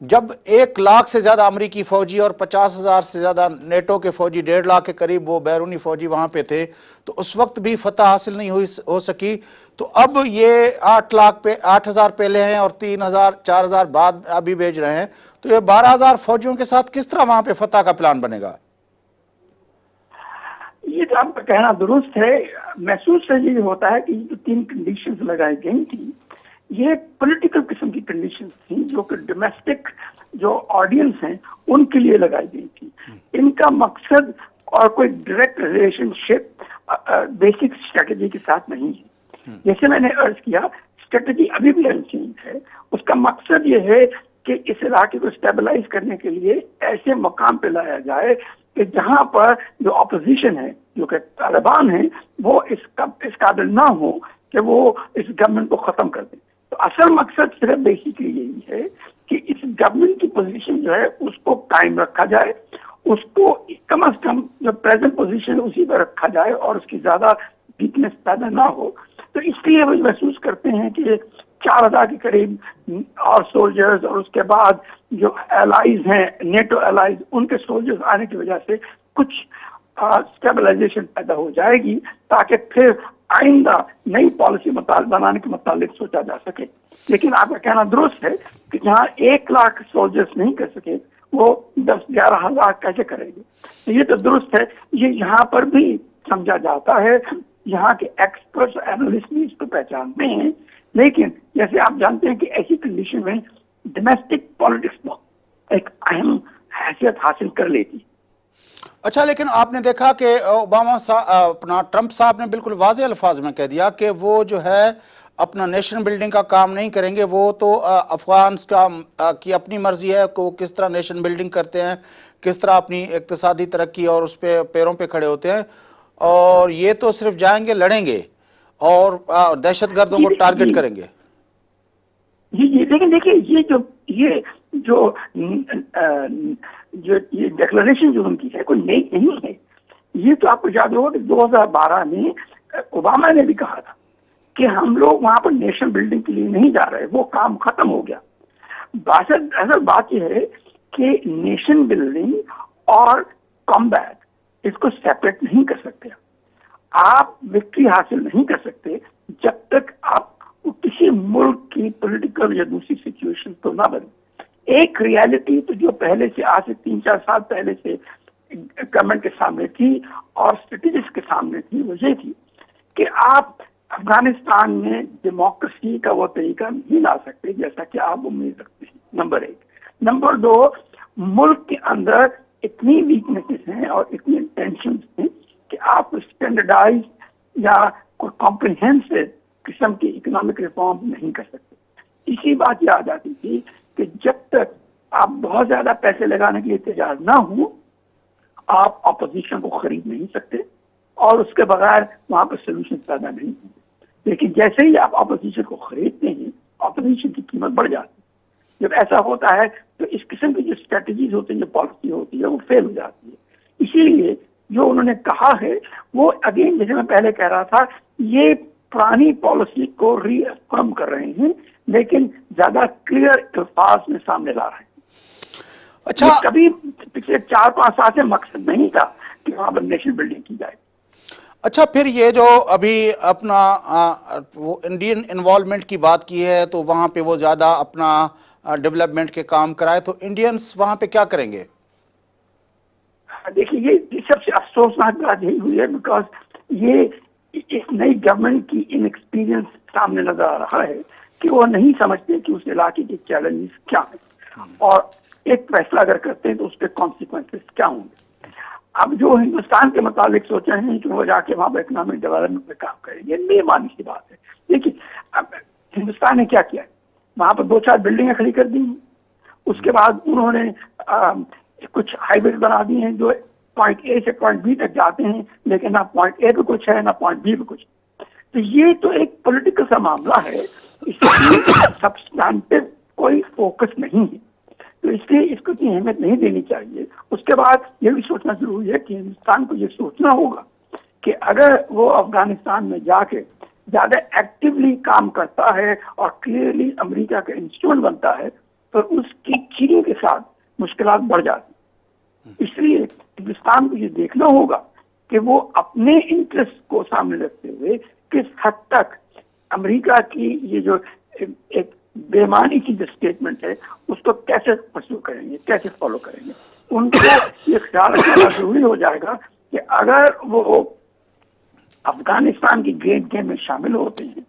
جب 1 لاکھ سے زیادہ امریکی فوجی اور 50,000 سے زیادہ نیٹو کے فوجی، 1.5 لاکھ کے قریب وہ بیرونی فوجی وہاں پہ تھے، تو اس وقت بھی فتح حاصل نہیں ہو سکی. تو اب یہ 8,000 پہلے ہیں اور 3,000 4,000 بعد ابھی بھیج رہے ہیں، تو یہ 12,000 فوجیوں کے ساتھ کس طرح وہاں پہ فتح کا پلان بنے گا؟ یہ تو آپ کا کہنا درست ہے. محسوس سے یہ ہوتا ہے کہ یہ جو 3 کنڈیشنز لگائی گئی تھی یہ پولیٹیکل قسم کی کنڈیشنز تھیں جو کہ ڈومیسٹک جو آڈینس ہیں ان کے لیے لگائی گئی تھی. ان کا مقصد اور کوئی ڈائریکٹ ریلیشن شپ بیسک اسٹریٹجی کے ساتھ نہیں ہے. جیسے میں نے عرض کیا اسٹریٹجی ابھی بھی انچینج ہے. اس کا مقصد یہ ہے کہ اس علاقے کو اسٹیبلائز کرنے کے لیے ایسے مقام پہ لایا جائے کہ جہاں پر جو اپوزیشن ہے جو کہ طالبان ہیں وہ اس قابل نہ ہو کہ وہ اس گورنمنٹ کو ختم کر دیں. تو اصل مقصد صرف بیسیکلی یہی ہے کہ اس گورنمنٹ کی پوزیشن جو ہے اس کو قائم رکھا جائے, اس کو کم از کم جو پریزنٹ پوزیشن اسی پر رکھا جائے اور اس کی زیادہ ویکنیس پیدا نہ ہو. تو اس لیے وہ محسوس کرتے ہیں کہ 4,000 کے قریب اور سولجرز اور اس کے بعد جو الائز ہیں نیٹو الائز ان کے سولجرز آنے کی وجہ سے کچھ اسٹیبلائزیشن پیدا ہو جائے گی تاکہ پھر آئندہ نئی پالیسی بنانے کے متعلق سوچا جا سکے. لیکن آپ کا کہنا درست ہے کہ جہاں 1 لاکھ سولجرز نہیں کر سکے وہ 10-11 ہزار کیسے کریں گے. یہ تو درست ہے, یہ یہاں پر بھی سمجھا جاتا ہے, یہاں کے ایکسپرٹس اینالسٹ بھی اس کو پہچانتے ہیں. لیکن جیسے آپ جانتے ہیں کہ ایسی کنڈیشن میں ڈومیسٹک پالیٹکس ایک اہم حیثیت حاصل کر لیتی. اچھا, لیکن آپ نے دیکھا کہ اپنا ٹرمپ صاحب نے بالکل واضح الفاظ میں کہہ دیا کہ وہ جو ہے اپنا نیشن بلڈنگ کا کام نہیں کریں گے. وہ تو افغانس کی اپنی مرضی ہے کہ وہ کس طرح نیشن بلڈنگ کرتے ہیں, کس طرح اپنی اقتصادی ترقی اور اس پہ پیروں پہ کھڑے ہوتے ہیں, اور یہ تو صرف جائیں گے لڑیں گے اور دہشت گردوں کو ٹارگٹ کریں گے. جی لیکن دیکھیے یہ ڈیکلریشن جو ان کی ہے کوئی نئی نہیں ہے. یہ تو آپ کو یاد ہوگا کہ 2012 میں اوباما نے بھی کہا تھا کہ ہم لوگ وہاں پر نیشن بلڈنگ کے لیے نہیں جا رہے, وہ کام ختم ہو گیا. اصل بات یہ ہے کہ نیشن بلڈنگ اور کمبیٹ اس کو سیپریٹ نہیں کر سکتے. آپ وکٹری حاصل نہیں کر سکتے جب تک آپ کسی ملک کی پولیٹیکل یا دوسری سچویشن تو نہ بنے. ایک ریالٹی تو جو پہلے سے آج سے 3-4 سال پہلے سے گورنمنٹ کے سامنے تھی اور اسٹریٹجسٹ کے سامنے تھی, وہ یہ تھی کہ آپ افغانستان میں ڈیموکریسی کا وہ طریقہ نہیں لا سکتے جیسا کہ آپ امید رکھتے ہیں. نمبر 1. نمبر 2, ملک کے اندر اتنی ویکنیسز ہیں اور اتنی ٹینشنز ہیں کہ آپ اسٹینڈرڈائز یا کوئی کمپریہنسو قسم کی اکنامک ریفارم نہیں کر سکتے. اسی بات یہ آ جاتی تھی کہ جب تک آپ بہت زیادہ پیسے لگانے کے لیے تیار نہ ہوں آپ اپوزیشن کو خرید نہیں سکتے اور اس کے بغیر وہاں پر سولوشن پیدا نہیں ہوں. لیکن جیسے ہی آپ اپوزیشن کو خریدتے ہیں اپوزیشن کی قیمت بڑھ جاتی ہے. جب ایسا ہوتا ہے تو اس قسم کی جو اسٹریٹجیز ہوتی ہیں, جو پالیسی ہوتی ہے وہ فیل ہو جاتی ہے. اسی لیے جو انہوں نے کہا ہے وہ اگین جیسے میں پہلے کہہ رہا تھا یہ پرانی پالیسی کو ری افرم کر رہے ہیں لیکن زیادہ کلیئر الفاظ میں سامنے لا رہے ہیں. اچھا, کبھی پچھلے 4-5 سال سے مقصد نہیں تھا کہ وہاں پر نیشنل بلڈنگ کی جائے. اچھا, پھر یہ جو ابھی اپنا وہ انڈین انوالومنٹ کی بات کی ہے تو وہاں پہ وہ زیادہ اپنا ڈیولپمنٹ کے کام کرائے, تو انڈینز وہاں پہ کیا کریں گے؟ دیکھیے یہ سب سے افسوسناک بات یہی ہوئی ہے بیکاز یہ ایک نئی گورنمنٹ کی ان ایکسپیرئنس سامنے نظر آ رہا ہے کہ وہ نہیں سمجھتے کہ اس علاقے کے چیلنجز کیا ہیں اور ایک فیصلہ اگر کرتے ہیں تو اس کے کانسیکوینسز کیا ہوں گے. اب جو ہندوستان کے متعلق سوچے ہیں کہ وہ جا کے وہاں پہ اکنامک ڈیولپمنٹ پہ کام کریں گے, بے معنی سی بات ہے. لیکن اب ہندوستان نے کیا کیا ہے, وہاں پر 2-4 بلڈنگیں کھڑی کر دی ہیں. اس کے بعد انہوں نے کچھ ہائی ویز بنا دی ہیں جو پوائنٹ اے سے پوائنٹ بی تک جاتے ہیں لیکن نہ پوائنٹ اے پہ کچھ ہے نہ پوائنٹ بی پہ کچھ. تو یہ تو ایک پولیٹیکل سا معاملہ ہے, اس میں سبسٹانٹیو کوئی فوکس نہیں ہے. تو اس لیے اس کو اتنی اہمیت نہیں دینی چاہیے. اس کے بعد یہ بھی سوچنا ضروری ہے کہ ہندوستان کو یہ سوچنا ہوگا کہ اگر وہ افغانستان میں جا کے زیادہ ایکٹیولی کام کرتا ہے اور کلیئرلی امریکہ کا انسٹرومنٹ بنتا ہے اور اس کی چین کے ساتھ مشکلات بڑھ جاتی. اس لیے ہندوستان کو یہ دیکھنا ہوگا کہ وہ اپنے انٹرسٹ کو سامنے رکھتے ہوئے کس حد تک امریکہ کی یہ جو ایک بےمانی کی جو اسٹیٹمنٹ ہے اس کو کیسے پرسو کریں گے, کیسے فالو کریں گے. ان کو یہ خیال رکھنا ضروری ہو جائے گا کہ اگر وہ افغانستان کی گریٹ گیم میں شامل ہوتے ہیں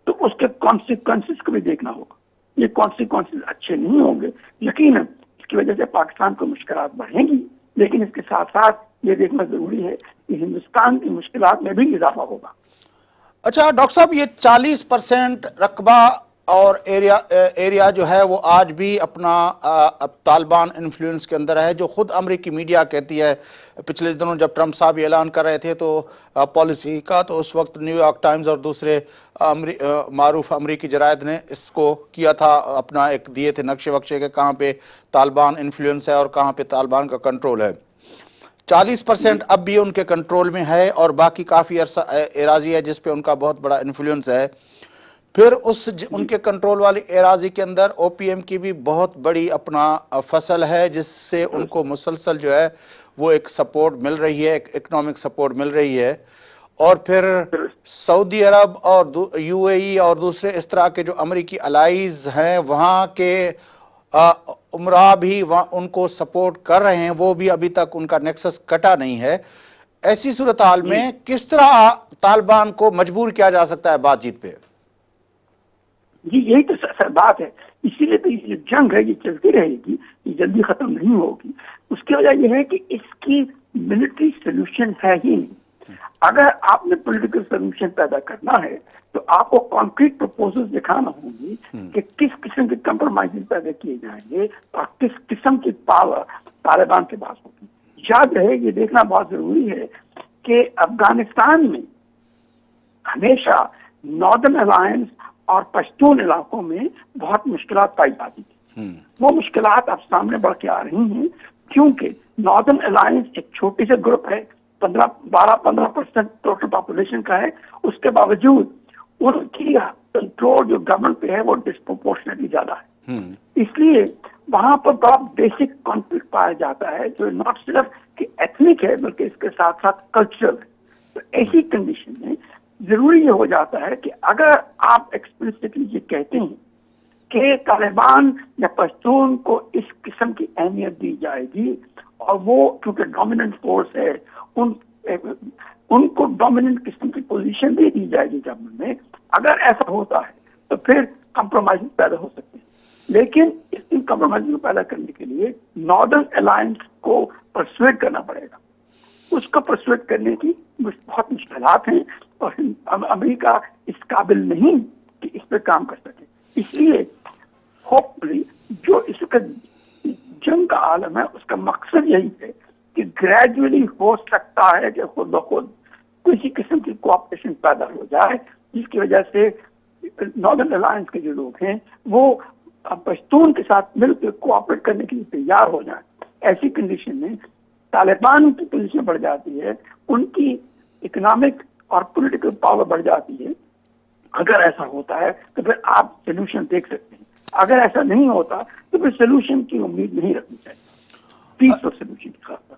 تو اس کے کانسیکوینسز کو بھی دیکھنا ہوگا. یہ کانسیکوینسز اچھے نہیں ہوں گے یقیناً, اس کی وجہ سے پاکستان کو مشکلات بڑھیں گی, لیکن اس کے ساتھ ساتھ یہ دیکھنا ضروری ہے کہ ہندوستان کی مشکلات میں بھی اضافہ ہوگا. اچھا ڈاکٹر صاحب, یہ 40% رقبہ اور ایریا جو ہے وہ آج بھی اپنا طالبان انفلوئنس کے اندر ہے, جو خود امریکی میڈیا کہتی ہے. پچھلے دنوں جب ٹرمپ صاحب یہ اعلان کر رہے تھے تو پالیسی کا, تو اس وقت نیو یارک ٹائمز اور دوسرے معروف امریکی جرائد نے اس کو کیا تھا, اپنا ایک دیے تھے نقشے وقشے کہ کہاں پہ طالبان انفلوئنس ہے اور کہاں پہ طالبان کا کنٹرول ہے. 40% اب بھی ان کے کنٹرول میں ہے اور باقی کافی عرصہ اراضی ہے جس پہ ان کا بہت بڑا انفلوئنس ہے. پھر ان کے کنٹرول والی اراضی کے اندر او پی ایم کی بھی بہت بڑی اپنا فصل ہے, جس سے ان کو مسلسل جو ہے وہ ایک سپورٹ مل رہی ہے, ایک اکنامک سپورٹ مل رہی ہے. اور پھر سعودی عرب اور یو اے ای اور دوسرے اس طرح کے جو امریکی الائیز ہیں وہاں کے عمرہ بھی ان کو سپورٹ کر رہے ہیں, وہ بھی ابھی تک ان کا نیکسس کٹا نہیں ہے. ایسی صورتحال میں کس طرح طالبان کو مجبور کیا جا سکتا ہے بات چیت پہ؟ جی یہی تو اصل بات ہے, اسی لیے تو یہ جنگ ہے, یہ چلتی رہے گی, یہ جلدی ختم نہیں ہوگی. اس کی وجہ یہ ہے کہ اس کی ملٹری سولوشن ہے ہی نہیں. اگر آپ نے پولیٹیکل سولوشن پیدا کرنا ہے تو آپ کو کانکریٹ پروپوزل دکھانا ہوں گی کہ کس قسم کے کمپرومائز پیدا کیے جائیں گے اور کس قسم کی پاور طالبان کے پاس ہوگی. یاد رہے, یہ دیکھنا بہت ضروری ہے کہ افغانستان میں ہمیشہ ناردرن الائنس اور پشتون علاقوں میں بہت مشکلات پائی جاتی تھی. وہ مشکلات اب سامنے بڑھ کے آ رہی ہیں کیونکہ ناردرن الائنس ایک چھوٹی سے گروپ ہے, 12-15% ٹوٹل پاپولیشن کا ہے. اس کے باوجود ان کی کنٹرول جو گورنمنٹ پہ ہے وہ ڈسپروپورشنٹلی زیادہ ہے. اس لیے وہاں پر بڑا بیسک کانفلکٹ پایا جاتا ہے جو ناٹ صرف کہ ایتھنک ہے بلکہ اس کے ساتھ ساتھ کلچرل ہے. تو ایسی کنڈیشن میں ضروری یہ ہو جاتا ہے کہ اگر آپ ایکسپلسٹلی یہ کہتے ہیں کہ طالبان یا پشتون کو اس قسم کی اہمیت دی جائے گی اور وہ کیونکہ ڈومیننٹ فورس ہے ان کو ڈومیننٹ قسم کی پوزیشن بھی دی جائے گی گورنمنٹ میں, اگر ایسا ہوتا ہے تو پھر کمپرومائز پیدا ہو سکتے ہیں. لیکن ان کمپرومائز کو پیدا کرنے کے لیے ناردرن الائنس کو پرسویٹ کرنا پڑے گا. اس کو پرسویٹ کرنے کی بہت مشکلات ہیں اور امریکہ اس قابل نہیں کہ اس پہ کام کر سکے. اس لیے ہوپفلی جو اس کا جنگ کا عالم ہے اس کا مقصد یہی ہے کہ گریجولی ہو سکتا ہے کہ خود بخود کسی قسم کی کوآپریشن پیدا ہو جائے جس کی وجہ سے ناردرن الائنس کے جو لوگ ہیں وہ پشتون کے ساتھ مل کے کوآپریٹ کرنے کے لیے تیار ہو جائیں. ایسی کنڈیشن میں طالبان کی پوزیشن بڑھ جاتی ہے, ان کی اکنامک اور پولیٹیکل پاور بڑھ جاتی ہے. اگر ایسا ہوتا ہے تو پھر آپ سولوشن دیکھ سکتے ہیں, اگر ایسا نہیں ہوتا تو پھر سولوشن کی امید نہیں رکھنی چاہیے, پیس اور سولوشن کی خاص طور.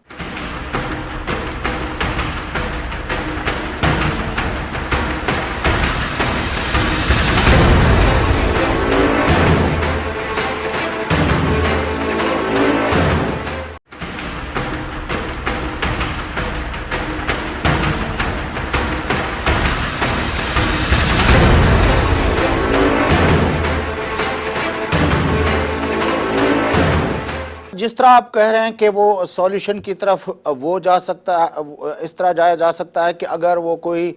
جس طرح آپ کہہ رہے ہیں کہ وہ سولیوشن کی طرف وہ جا سکتا ہے, اس طرح جایا جا سکتا ہے کہ اگر وہ کوئی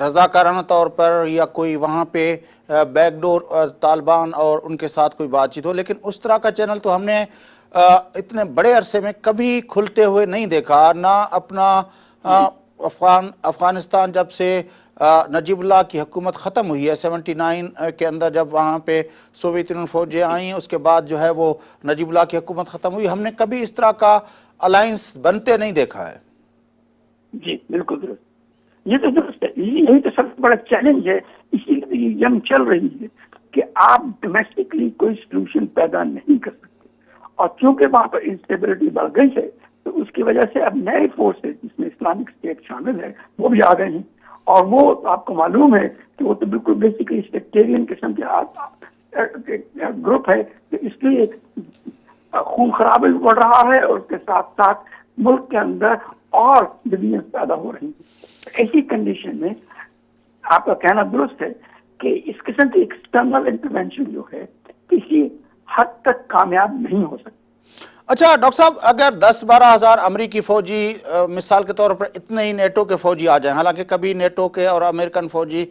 رضاکارانہ طور پر یا کوئی وہاں پہ بیک ڈور طالبان اور ان کے ساتھ کوئی بات چیت ہو, لیکن اس طرح کا چینل تو ہم نے اتنے بڑے عرصے میں کبھی کھلتے ہوئے نہیں دیکھا. نہ اپنا افغانستان جب سے نجیب اللہ کی حکومت ختم ہوئی ہے 79 کے اندر, جب وہاں پہ سوویت یونین فوجیں آئیں, اس کے بعد جو ہے وہ نجیب اللہ کی حکومت ختم ہوئی, ہم نے کبھی اس طرح کا الائنس بنتے نہیں دیکھا ہے. جی بالکل درست, یہ تو درست ہے, یہی تو سب سے بڑا چیلنج ہے. اسی لیے یہ جنگ چل رہی ہے کہ آپ ڈومیسٹکلی کوئی سولوشن پیدا نہیں کر سکتے، اور چونکہ وہاں پر انسٹیبلٹی بڑھ گئی ہے تو اس کی وجہ سے اب نئے فورسز جس میں اسلامک اسٹیٹ شامل ہے وہ بھی آ گئے ہیں، اور وہ آپ کو معلوم ہے کہ وہ تو بالکل بیسیکلی سیکٹیرین قسم کے گروپ ہے، تو اس لیے خون خرابی بھی بڑھ رہا ہے اور اس کے ساتھ ساتھ ملک کے اندر اور ڈویژن پیدا ہو رہی ہیں۔ ایسی کنڈیشن میں آپ کا کہنا درست ہے کہ اس قسم کی ایکسٹرنل انٹرونشن جو ہے کسی حد تک کامیاب نہیں ہو سکتی۔ اچھا ڈاکٹر صاحب، اگر 10-12 ہزار امریکی فوجی مثال کے طور پر اتنے ہی نیٹو کے فوجی آ جائیں، حالانکہ کبھی نیٹو کے اور امریکن فوجی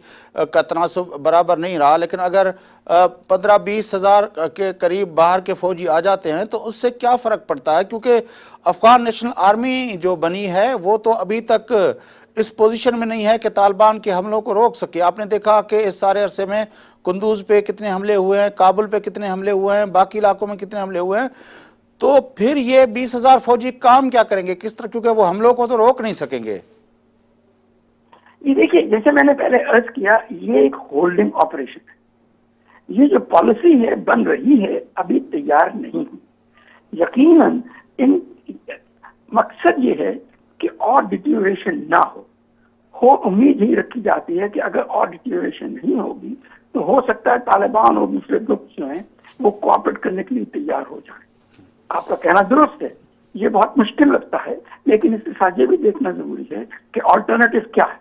کا تناسب برابر نہیں رہا، لیکن اگر 15-20 ہزار کے قریب باہر کے فوجی آ جاتے ہیں تو اس سے کیا فرق پڑتا ہے؟ کیونکہ افغان نیشنل آرمی جو بنی ہے وہ تو ابھی تک اس پوزیشن میں نہیں ہے کہ طالبان کے حملوں کو روک سکے۔ آپ نے دیکھا کہ اس سارے عرصے میں قندوز پہ کتنے حملے ہوئے ہیں، کابل پہ کتنے حملے ہوئے ہیں، باقی علاقوں میں کتنے حملے ہوئے ہیں، تو پھر یہ 20 ہزار فوجی کام کیا کریں گے کس طرح؟ کیونکہ وہ حملوں کو تو روک نہیں سکیں گے۔ یہ دیکھیے، جیسے میں نے پہلے عرض کیا، یہ ایک ہولڈنگ آپریشن ہے۔ یہ جو پالیسی ہے بن رہی ہے ابھی تیار نہیں ہوئی۔ یقیناً مقصد یہ ہے کہ اور ڈیٹیوریشن نہ ہو امید ہی رکھی جاتی ہے کہ اگر اور ڈیٹیوریشن نہیں ہوگی تو ہو سکتا ہے طالبان اور دوسرے گروپ جو ہیں وہ کوآپریٹ کرنے کے لیے تیار ہو جائیں۔ آپ کا کہنا درست ہے، یہ بہت مشکل لگتا ہے، لیکن اس کے ساتھ یہ بھی دیکھنا ضروری ہے کہ آلٹرنیٹو کیا ہے۔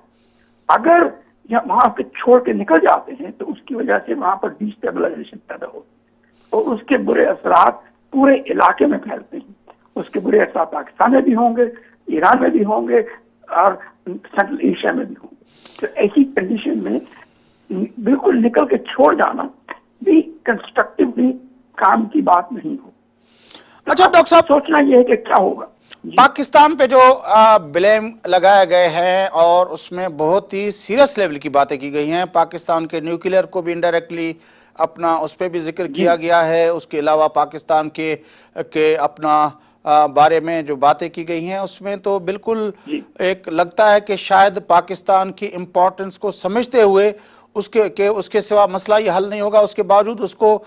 اگر وہاں سے چھوڑ کے نکل جاتے ہیں تو اس کی وجہ سے وہاں پر ڈیسٹیبلائزیشن پیدا ہوتی ہے اور اس کے برے اثرات پورے علاقے میں پھیلتے ہیں۔ اس کے برے اثرات پاکستان میں بھی ہوں گے، ایران میں بھی ہوں گے اور سینٹرل ایشیا میں بھی ہوں گے۔ تو ایسی کنڈیشن میں بالکل نکل کے چھوڑ جانا بھی کنسٹرکٹیولی کام کی بات نہیں ہو۔ اچھا ڈاکٹر صاحب، سوچنا یہ ہے کہ کیا ہوگا۔ پاکستان پہ جو بلیم لگائے گئے ہیں اور اس میں بہت ہی سیریس لیول کی باتیں کی گئی ہیں، پاکستان کے نیوکلیئر کو بھی انڈائریکٹلی اپنا اس پہ بھی ذکر کیا گیا ہے، اس کے علاوہ پاکستان کے اپنا بارے میں جو باتیں کی گئی ہیں اس میں تو بالکل ایک لگتا ہے کہ شاید پاکستان کی امپورٹنس کو سمجھتے ہوئے اس کے سوا مسئلہ یہ حل نہیں ہوگا، اس کے باوجود اس کو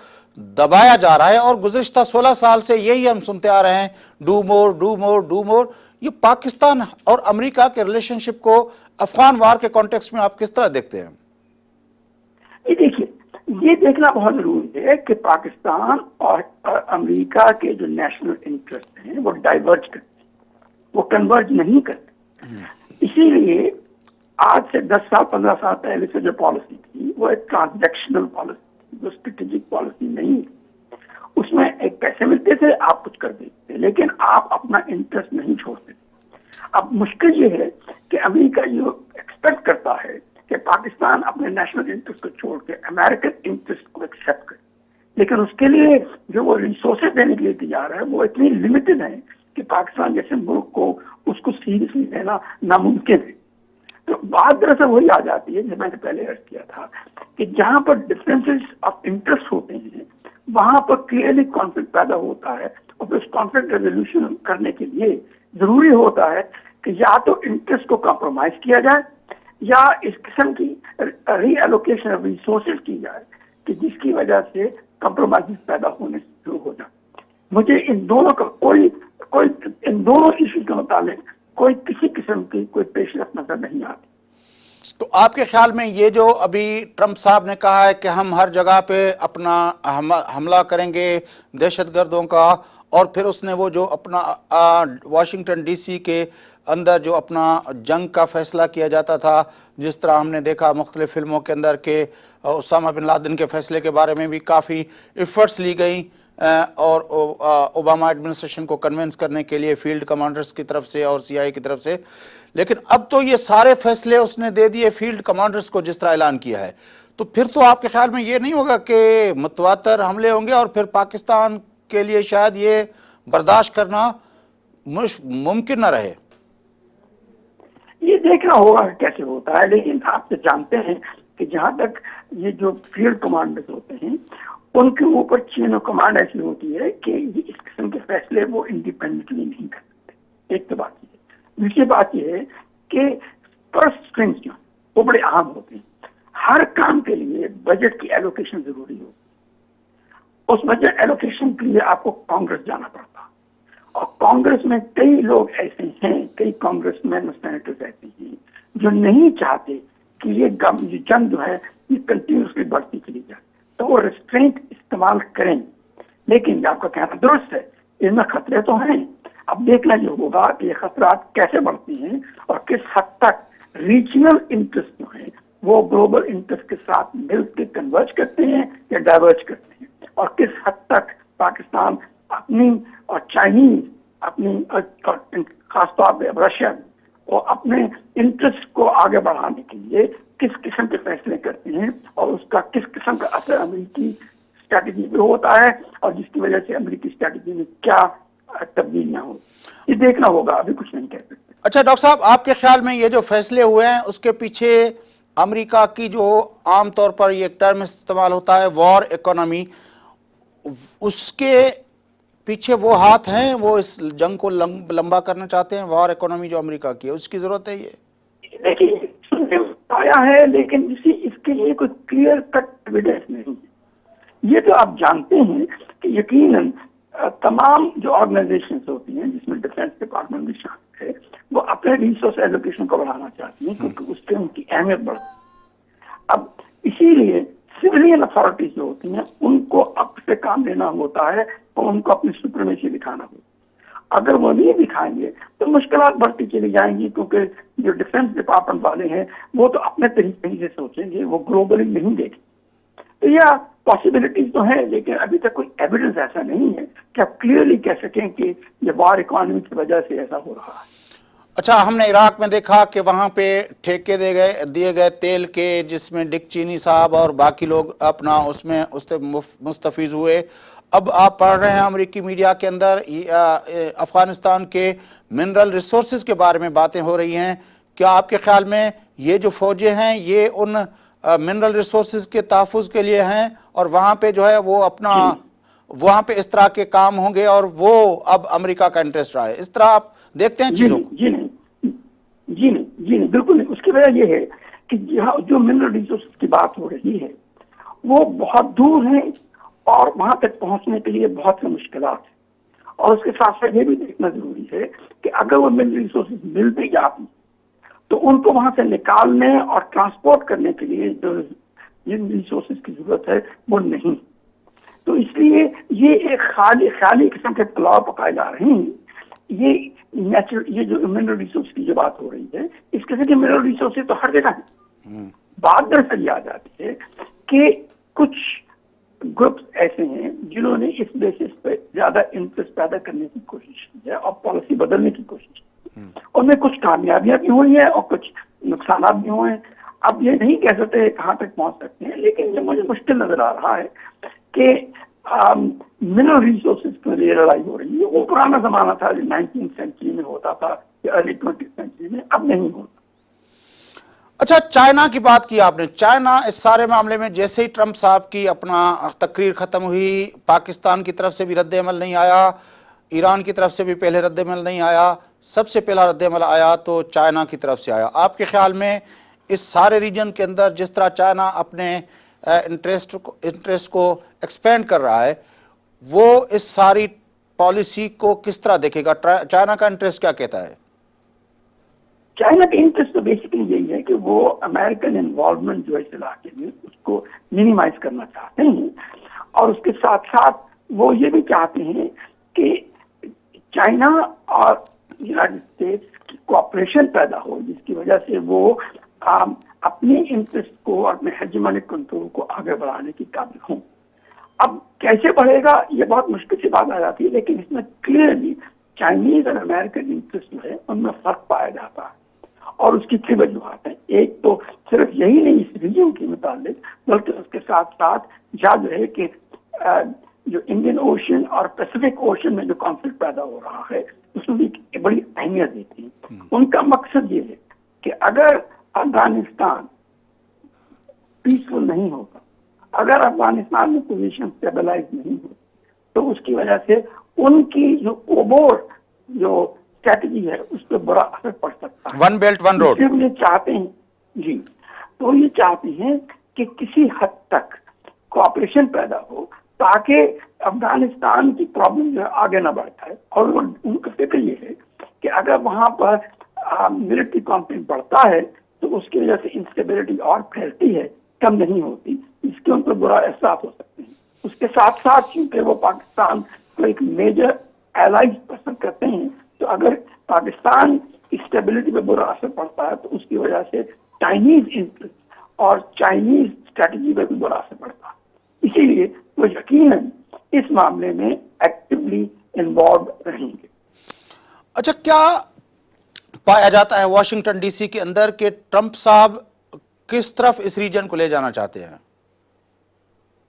دبایا جا رہا ہے، اور گزشتہ 16 سال سے یہی ہم سنتے آ رہے ہیں، do more do more do more. یہ پاکستان اور امریکہ کے ریلیشن شپ کو افغان وار کے کانٹیکسٹ میں آپ کس طرح دیکھتے ہیں؟ یہ دیکھیے، یہ دیکھنا بہت ضروری ہے کہ پاکستان اور امریکہ کے جو نیشنل انٹرسٹ ہیں وہ ڈائیورج کرتے ہیں، وہ کنورج نہیں کرتے۔ اسی لیے آج سے 10 سال 15 سال پہلے سے جو پالیسی تھی وہ ایک ٹرانزیکشنل پالیسی تھی، جو اسٹریٹجک پالیسی نہیں تھی۔ اس میں ایک پیسے ملتے تھے، آپ کچھ کر دیتے تھے، لیکن آپ اپنا انٹرسٹ نہیں چھوڑتے تھے۔ اب مشکل یہ ہے کہ امریکہ یہ ایکسپیکٹ کرتا ہے کہ پاکستان اپنے نیشنل انٹرسٹ کو چھوڑ کے امریکن انٹرسٹ کو ایکسپٹ کرے، لیکن اس کے لیے جو وہ ریسورسز دینے کے لیے تیار ہے وہ اتنی لمیٹڈ ہیں کہ پاکستان جیسے ملک کو اس کو سیریسلی لینا ناممکن ہے۔ تو بات دراصل وہی آ جاتی ہے جو میں نے پہلے عرض کیا تھا کہ جہاں پر ڈفرینسز آف انٹرسٹ ہوتے ہیں وہاں پر کلیئرلی کانفلکٹ پیدا ہوتا ہے، اور اس کانفلکٹ ریزولوشن کرنے کے لیے ضروری ہوتا ہے کہ یا تو انٹرسٹ کو کمپرومائز کیا جائے یا اس قسم کی ری ایلوکیشن آف ریسورسز کی جائے کہ جس کی وجہ سے کمپرومائز پیدا ہونے شروع ہو جائے۔ مجھے ان دونوں کا ان دونوں ایشوز کے متعلق کوئی کسی قسم کی کوئی پیش رفت نظر نہیں آتی۔ تو آپ کے خیال میں یہ جو ابھی ٹرمپ صاحب نے کہا ہے کہ ہم ہر جگہ پہ اپنا حملہ کریں گے دہشت گردوں کا، اور پھر اس نے وہ جو اپنا واشنگٹن ڈی سی کے اندر جو اپنا جنگ کا فیصلہ کیا جاتا تھا، جس طرح ہم نے دیکھا مختلف فلموں کے اندر کہ اسامہ بن لادن کے فیصلے کے بارے میں بھی کافی ایفرٹس لی گئیں اور اوباما ایڈمنسٹریشن کو کنونس کرنے کے لیے فیلڈ کمانڈرز کی طرف سے اور سی آئی کی طرف سے، لیکن اب تو یہ سارے فیصلے اس نے دے دیے فیلڈ کمانڈرز کو جس طرح اعلان کیا ہے، تو پھر تو آپ کے خیال میں یہ نہیں ہوگا کہ متواتر حملے ہوں گے اور پھر پاکستان کے لیے شاید یہ برداشت کرنا ممکن نہ رہے؟ یہ دیکھنا ہوگا کیسے ہوتا ہے، لیکن آپ تو جانتے ہیں کہ جہاں تک یہ جو فیلڈ کمانڈرز ہوتے ہیں ان کے اوپر چین و کمانڈ ایسی ہوتی ہے کہ یہ اس قسم کے فیصلے وہ انڈیپینڈنٹلی نہیں کر سکتے۔ ایک تو بات یہ ہے، دوسری بات یہ ہے کہ فرسٹ اسٹرنگز جو وہ بڑے اہم ہوتے ہیں۔ ہر کام کے لیے بجٹ کی ایلوکیشن ضروری ہو، اس بجٹ ایلوکیشن کے لیے آپ کو کانگریس جانا پڑتا، اور کانگریس میں کئی لوگ ایسے ہیں، کئی کانگریس مین اور سینیٹرز ایسے ہیں جو نہیں چاہتے کہ یہ جنگ جو ہے یہ کنٹینیوسلی بڑھتی چلی جائے، تو وہ ریسٹرینٹ استعمال کریں. لیکن آپ کا کہنا درست ہے، ان میں خطرے تو ہیں. اب دیکھنا یہ ہوگا کہ یہ خطرات کیسے بڑھتی ہیں اور کس حد تک ریجنل انٹرسٹ جو ہیں وہ گلوبل انٹرسٹ کے ساتھ مل کے کنورج کرتے ہیں یا ڈائیورج کرتے ہیں، اور کس حد تک پاکستان اپنی اور چائنیز اپنی خاص طور پہ رشین اور اپنے انٹرسٹ کو آگے بڑھانے کے لیے کس قسم کے فیصلے کرتے ہیں، اور اس کا کس قسم کا اثر امریکی اسٹریٹجی پہ ہوتا ہے، اور جس کی وجہ سے امریکی اسٹریٹجی میں کیا تبدیلیاں ہوں، یہ دیکھنا ہوگا، ابھی کچھ نہیں کہہ سکتے. اچھا ڈاکٹر صاحب، آپ کے خیال میں یہ جو فیصلے ہوئے ہیں اس کے پیچھے امریکہ کی جو عام طور پر یہ ٹرم استعمال ہوتا ہے وار اکانومی، اس کے پیچھے وہ ہاتھ ہیں، وہ اس جنگ کو لمبا کرنا چاہتے ہیں؟ وار اکانومی جو امریکہ کی ہے اس کی ضرورت ہے یہ؟ دیکھیے آیا ہے، لیکن اس کے لیے کوئی کلیئر کٹ ایویڈنس نہیں ہے. یہ تو آپ جانتے ہیں کہ یقیناً تمام جو آرگنائزیشنز ہوتی ہیں جس میں ڈیفینس ڈپارٹمنٹ بھی شامل ہے، وہ اپنے ریسورس ایلوکیشن کو بڑھانا چاہتی ہیں کیونکہ اس سے ان کی اہمیت بڑھتی ہے. اب اسی لیے سویلین اتھارٹیز جو ہوتی ہیں ان کو اب سے کام لینا ہوتا ہے اور ان کو اپنی سپریمیسی دکھانا ہوتا ہے. اگر وہ نہیں دکھائیں گے تو مشکلات بڑھتی چلی جائیں گی، کیونکہ جو ڈیفینس ڈپارٹمنٹ والے ہیں وہ تو اپنے طریقے سے سوچیں گے، وہ گلوبلی نہیں دیکھیں. تو یہ پاسبلٹیز تو ہیں، لیکن ابھی تک کوئی ایویڈنس ایسا نہیں ہے کہ آپ کلیئرلی کہہ سکیں کہ یہ وار اکانومی کی وجہ سے ایسا ہو رہا ہے. اچھا، ہم نے عراق میں دیکھا کہ وہاں پہ ٹھیکے دیے گئے تیل کے، جس میں ڈک چینی صاحب اور باقی لوگ اپنا اس سے مستفیض ہوئے. اب آپ پڑھ رہے ہیں امریکی میڈیا کے اندر افغانستان کے منرل ریسورسز کے بارے میں باتیں ہو رہی ہیں. کیا آپ کے خیال میں یہ جو فوجیں ہیں یہ ان منرل ریسورسز کے تحفظ کے لیے ہیں، اور وہاں پہ جو ہے وہ اپنا وہاں پہ اس طرح کے کام ہوں گے اور وہ اب امریکہ کا انٹرسٹ رہا ہے؟ اس طرح آپ دیکھتے ہیں چیزوں کو؟ جی نہیں، بالکل نہیں. اس کی وجہ یہ ہے کہ جو منرل ریسورسز کی بات ہو رہی ہے وہ بہت دور ہیں اور وہاں تک پہنچنے کے لیے بہت سی مشکلات ہیں. اور اس کے ساتھ ساتھ یہ بھی دیکھنا ضروری ہے کہ اگر وہ منرل ریسورسز مل بھی جاتی تو ان کو وہاں سے نکالنے اور ٹرانسپورٹ کرنے کے لیے جو جن ریسورسز کی ضرورت ہے وہ نہیں. تو اس لیے یہ ایک خیالی قسم کے پلاؤ پکائے جا رہے ہیں. یہ جو منرل ریسورس کی جو بات ہو رہی ہے، اس قسم کے منرل ریسورسز تو ہر جگہ ہیں. بات دراصل یہ آ جاتی ہے کہ کچھ گروپس ایسے ہیں جنہوں نے اس بیسس پہ زیادہ انٹرسٹ پیدا کرنے کی کوشش کی ہے اور پالیسی بدلنے کی کوشش کی. ان میں کچھ کامیابیاں بھی ہوئی ہیں اور کچھ نقصانات بھی ہوئے ہیں. اب یہ نہیں کہہ سکتے کہاں تک پہنچ سکتے ہیں، لیکن یہ مجھے مشکل نظر آ رہا ہے کہ منرل ریسورسز کے لیے لڑائی ہو رہی ہے. وہ پرانا زمانہ تھا جو 19 سینچری میں ہوتا تھا یا ارلی 20 سینچری میں، اب نہیں ہوتا. اچھا، چائنا کی بات کی آپ نے. چائنا اس سارے معاملے میں جیسے ہی ٹرمپ صاحب کی اپنا تقریر ختم ہوئی، پاکستان کی طرف سے بھی رد عمل نہیں آیا، ایران کی طرف سے بھی پہلے رد عمل نہیں آیا، سب سے پہلا رد عمل آیا تو چائنا کی طرف سے آیا. آپ کے خیال میں اس سارے ریجن کے اندر جس طرح چائنا اپنے انٹرسٹ کو ایکسپینڈ کر رہا ہے، وہ اس ساری پالیسی کو کس طرح دیکھے گا؟ چائنا کا انٹرسٹ کیا کہتا ہے؟ چائنا کا انٹرسٹ تو بیسیکلی یہی ہے کہ وہ امریکن انوالومنٹ جو اس علاقے میں اس کو منیمائز کرنا چاہتے ہیں، اور اس کے ساتھ ساتھ وہ یہ بھی چاہتے ہیں کہ چائنا اور یونائٹڈ اسٹیٹس کی کوآپریشن پیدا ہو، جس کی وجہ سے وہ اپنے انٹرسٹ کو، اپنے ہیجمونک کنٹرول کو آگے بڑھانے کی قابل ہوں. اب کیسے بڑھے گا یہ بہت مشکل سی بات آ جاتی ہے، لیکن اس میں کلیئرلی چائنیز اور امریکن انٹرسٹ جو ہے ان میں فرق پایا جاتا ہے، اور اس کی کئی وجوہات ہیں. ایک تو صرف یہی نہیں اس ریجن کے متعلق، بلکہ اس کے ساتھ ساتھ جو ہے کہ جو انڈین اوشن اور پیسفک اوشن میں جو کانفلکٹ پیدا ہو رہا ہے اس میں بھی بڑی اہمیت دیتی ہیں. ان کا مقصد یہ ہے کہ اگر افغانستان پیسفل نہیں ہوگا، اگر افغانستان میں پوزیشن اسٹیبلائز نہیں ہو، تو اس کی وجہ سے ان کی جو اوبور جو اسٹریٹجی ہے اس پہ بڑا اثر پڑ سکتا ہے. ون بیلٹ ون روڈ یہ چاہتے ہیں تو یہ چاہتے ہیں کہ کسی حد تک کوآپریشن پیدا ہو تاکہ افغانستان کی پرابلم جو ہے آگے نہ بڑھتا ہے. اور ان کا فکر یہ ہے کہ اگر وہاں پر ملٹری کانفلکٹ بڑھتا ہے تو اس کی وجہ سے انسٹیبلٹی اور پھیلتی ہے, کم نہیں ہوتی. اس کے ان پر برا احساس ہو سکتے ہیں. اس کے ساتھ ساتھ کیونکہ وہ پاکستان کو ایک میجر الائز پسند کرتے ہیں, تو اگر پاکستان کی اسٹیبلٹی پہ برا اثر پڑتا ہے تو اس کی وجہ سے چائنیز انٹرسٹ اور چائنیز اسٹریٹجی پہ بھی برا اثر پڑتا ہے. اسی لیے وہ یقیناً اس معاملے میں ایکٹیولی انوالو رہیں گے. اچھا, کیا پایا جاتا ہے واشنگٹن ڈی سی کے اندر کہ ٹرمپ صاحب کس طرف اس ریجن کو لے جانا چاہتے ہیں؟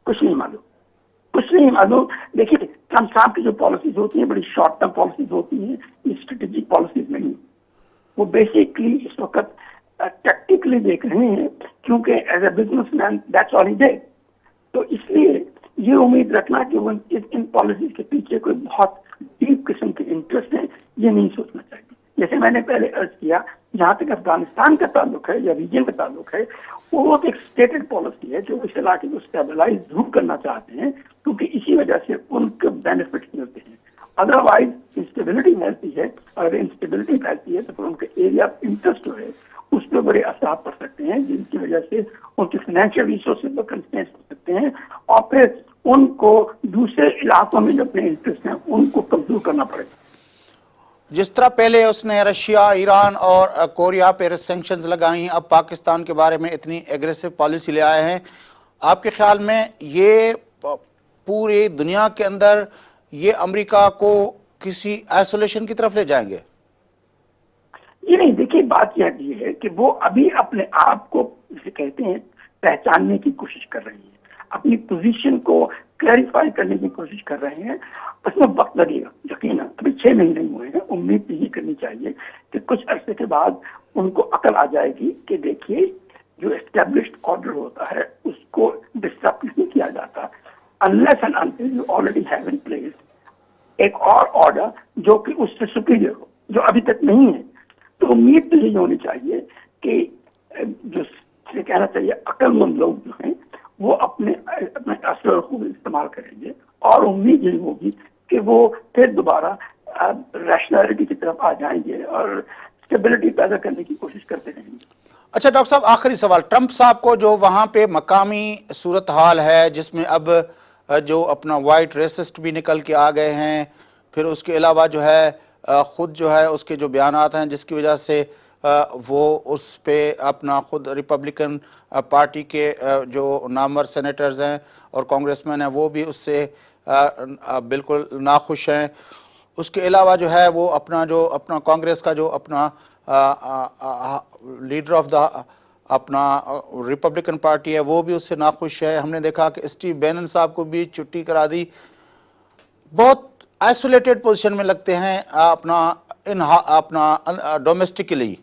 کچھ نہیں معلوم. دیکھیے, ٹرمپ صاحب کی جو پالیسیز ہوتی ہیں بڑی شارٹ ٹرم پالیسیز ہوتی ہیں, یہ اسٹریٹجک پالیسیز نہیں. وہ بیسکلی اس وقت ٹیکٹیکلی دیکھ رہے ہیں, کیونکہ as a business man that's all he did. تو اس لیے یہ امید رکھنا کہ وہ ان پالیسیز کے پیچھے کوئی بہت ڈیپ قسم کے انٹرسٹ ہیں, یہ نہیں سوچنا چاہیے. جیسے میں نے پہلے عرض کیا, جہاں تک افغانستان کا تعلق ہے یا ریجن کا تعلق ہے, وہ ایک اسٹیٹڈ پالیسی ہے جو اس علاقے کو اسٹیبلائز ضرور کرنا چاہتے ہیں, کیونکہ اسی وجہ سے ان کو بینیفٹس ملتے ہیں. ادروائز انسٹیبلٹی پھیلتی ہے, اگر انسٹیبلٹی پھیلتی ہے تو پھر ان کے ایریا آف انٹرسٹ جو ہے اس پہ بڑے اثرات پڑ سکتے ہیں, جن کی وجہ سے ان کے فائنینشیل ریسورسز پر کنسٹرینٹس ہو سکتے ہیں, اور پھر ان کو دوسرے علاقوں میں جو اپنے انٹرسٹ ہیں ان کو کمزور کرنا پڑے گا. جس طرح پہلے اس نے رشیا, ایران اور کوریا پہ سینکشنز لگائیں, اب پاکستان کے بارے میں اتنی ایگریسو پالیسی لے آئے ہیں, آپ کے خیال میں یہ پوری دنیا کے اندر یہ امریکہ کو کسی آئسولیشن کی طرف لے جائیں گے؟ یہ نہیں, دیکھیے بات یہ ہے کہ وہ ابھی اپنے آپ کو جسے کہتے ہیں پہچاننے کی کوشش کر رہی ہیں, اپنی پوزیشن کو کلیریفائی کرنے کی کوشش کر رہے ہیں. اس میں وقت لگے گا یقیناً, ابھی 6 مہینے ہوئے ہیں. امید یہی کرنی چاہیے کہ کچھ عرصے کے بعد ان کو عقل آ جائے گی کہ دیکھیے جو اسٹیبلشڈ آرڈر ہوتا ہے اس کو ڈسٹرب نہیں کیا جاتا unless and until you already have in place ایک اور آرڈر جو کہ اس سے سپیریئر ہو, جو ابھی تک نہیں ہے. تو امید تو یہی ہونی چاہیے کہ جو کہنا چاہیے عقل مند لوگ جو ہیں وہ اپنے اثر و خوب استعمال کریں گے, اور امید یہی ہوگی کہ وہ پھر دوبارہ ریشنلٹی کی طرف آ جائیں گے اور اسٹیبلٹی پیدا کرنے کی کوشش کرتے رہیں گے. اچھا ڈاکٹر صاحب, آخری سوال, ٹرمپ صاحب کو جو وہاں پہ مقامی صورتحال ہے جس میں اب جو اپنا وائٹ ریسسٹ بھی نکل کے آ گئے ہیں, پھر اس کے علاوہ جو ہے خود جو ہے اس کے جو بیانات ہیں جس کی وجہ سے وہ اس پہ اپنا خود ریپبلکن پارٹی کے جو نامور سینیٹرز ہیں اور کانگریس مین ہیں وہ بھی اس سے بالکل ناخوش ہیں. اس کے علاوہ جو ہے وہ اپنا کانگریس کا جو اپنا لیڈر آف دا اپنا ریپبلکن پارٹی ہے وہ بھی اس سے ناخوش ہے. ہم نے دیکھا کہ اسٹیو بینن صاحب کو بھی چھٹی کرا دی. بہت آئسولیٹڈ پوزیشن میں لگتے ہیں اپنا ڈومیسٹکلی.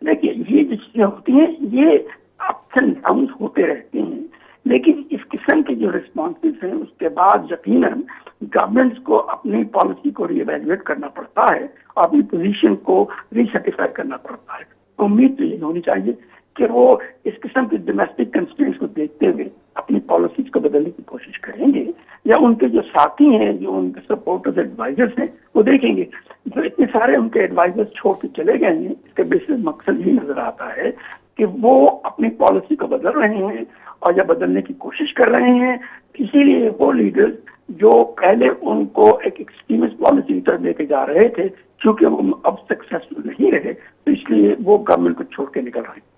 دیکھیے یہ جو چیزیں ہوتی ہیں یہ اپس اینڈ ڈاؤنس ہوتے رہتے ہیں, لیکن اس قسم کے جو رسپانسز ہیں اس کے بعد یقیناً گورنمنٹس کو اپنی پالیسی کو ری ایویلویٹ کرنا پڑتا ہے اور اپنی پوزیشن کو ری سرٹیفائی کرنا پڑتا ہے. امید تو یہ ہونی چاہیے کہ وہ اس قسم کی ڈومیسٹک کنسٹرینٹس کو دیکھتے ہوئے اپنی پالیسیز کو بدلنے کی کوشش کریں گے, یا ان کے جو ساتھی ہیں جو ان کے سپورٹرز ایڈوائزرز ہیں وہ دیکھیں گے جو اتنے سارے ان کے ایڈوائزرز چھوڑ کے چلے گئے ہیں. اس کا بیسک مقصد یہ نظر آتا ہے کہ وہ اپنی پالیسی کو بدل رہے ہیں اور یا بدلنے کی کوشش کر رہے ہیں. اسی لیے وہ لیڈرز جو پہلے ان کو ایک ایکسٹریمسٹ پالیسی کی طرف لے کے جا رہے تھے, چونکہ وہ اب سکسیسفل نہیں رہے تو اس لیے وہ گورنمنٹ کو چھوڑ کے نکل رہے ہیں.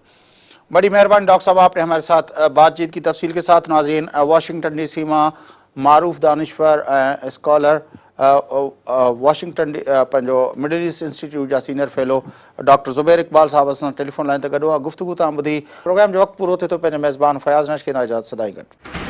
بڑی مہربانی ڈاکٹر صاحب, آپ نے ہمارے ساتھ بات چیت کی تفصیل کے ساتھ. ناظرین, واشنگٹن ڈی سی میں معروف دانشور اسکالر واشنگٹن پنجو مڈل ایسٹ انسٹیٹیوٹ جا senior fellow doctor Zubair Iqbal صاحب اساں ٹیلیفون لائن تے گڈو گفتگو تاں ٻدھی. پروگرام جو وقت پورو تھے تو پنجے میزبان فیاض نش کے اجازت سدائی گڈ.